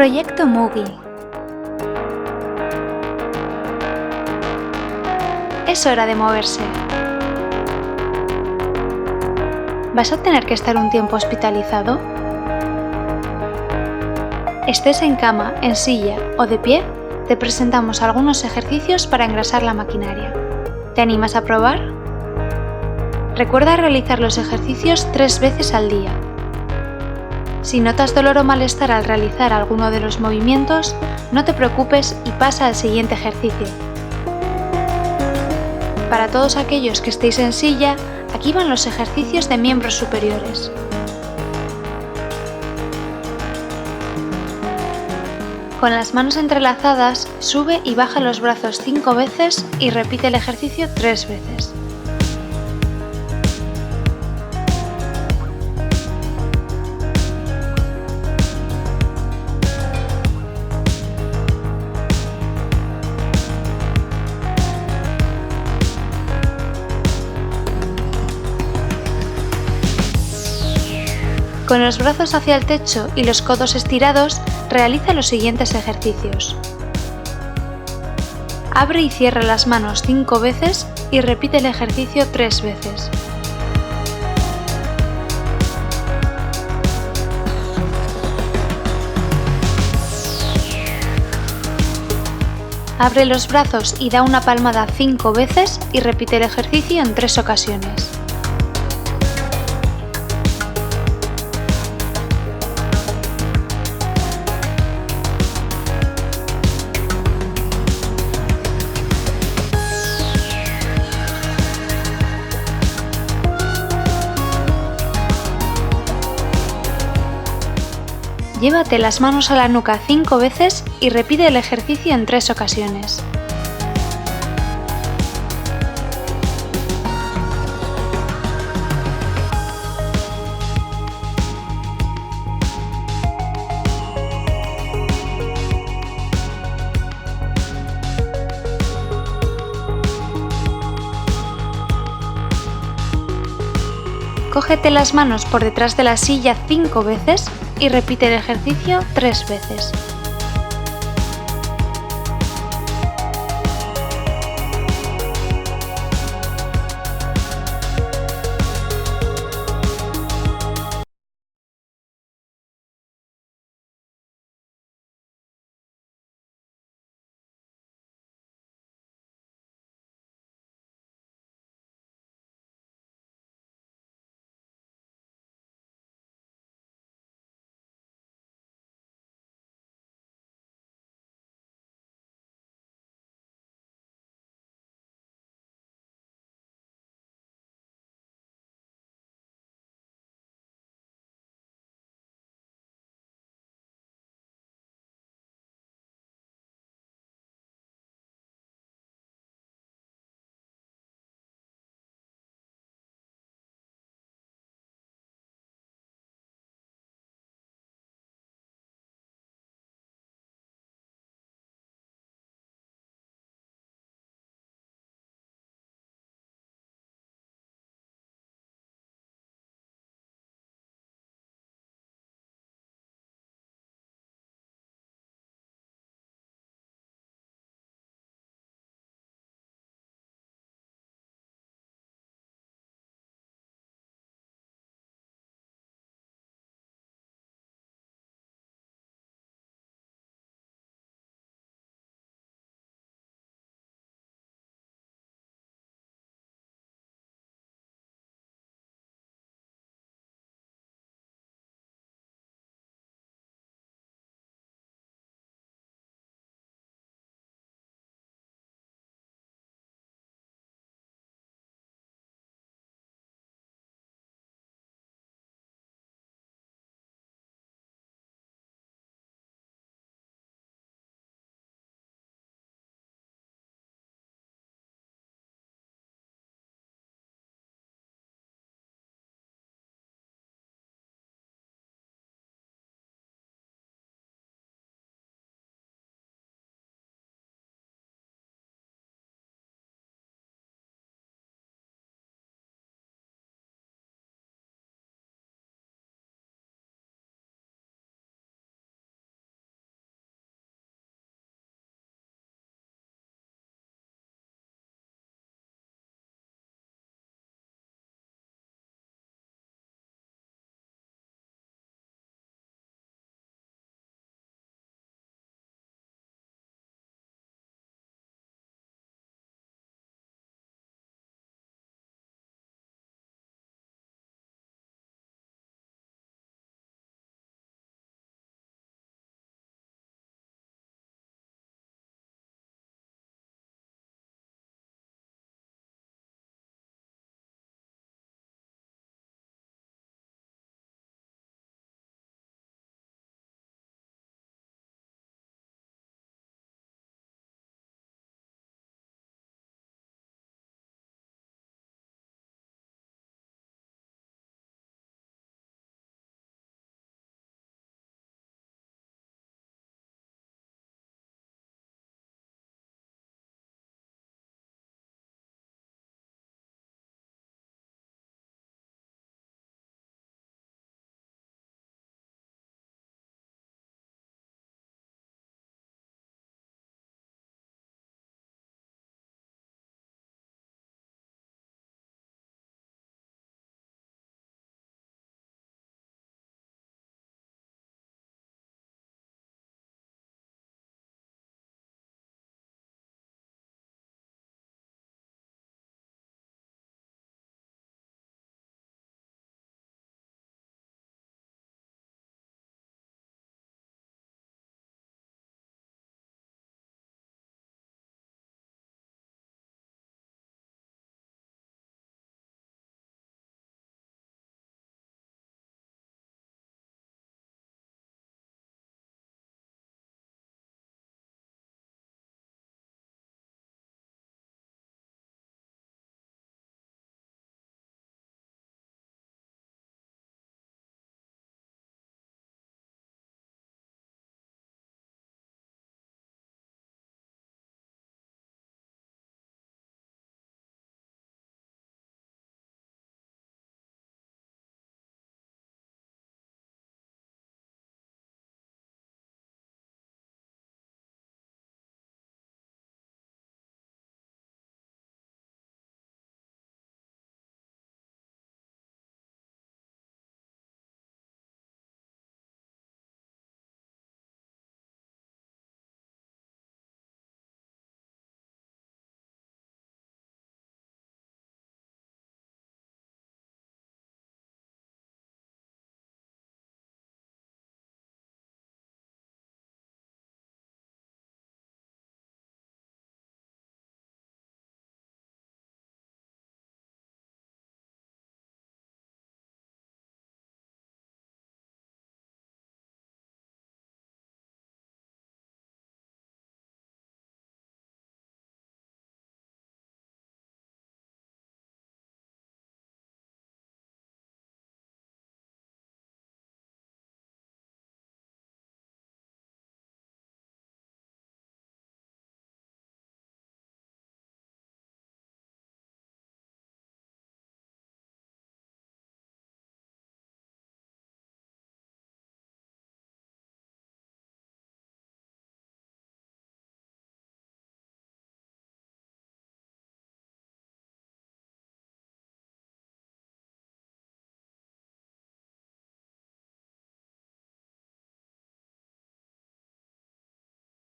Proyecto Mugi. Es hora de moverse. ¿Vas a tener que estar un tiempo hospitalizado? Estés en cama, en silla o de pie, te presentamos algunos ejercicios para engrasar la maquinaria. ¿Te animas a probar? Recuerda realizar los ejercicios 3 veces al día. Si notas dolor o malestar al realizar alguno de los movimientos, no te preocupes y pasa al siguiente ejercicio. Para todos aquellos que estéis en silla, aquí van los ejercicios de miembros superiores. Con las manos entrelazadas, sube y baja los brazos 5 veces y repite el ejercicio 3 veces. Con los brazos hacia el techo y los codos estirados, realiza los siguientes ejercicios. Abre y cierra las manos 5 veces y repite el ejercicio 3 veces. Abre los brazos y da una palmada 5 veces y repite el ejercicio en 3 ocasiones. Llévate las manos a la nuca 5 veces y repite el ejercicio en 3 ocasiones. Cógete las manos por detrás de la silla 5 veces y repite el ejercicio 3 veces.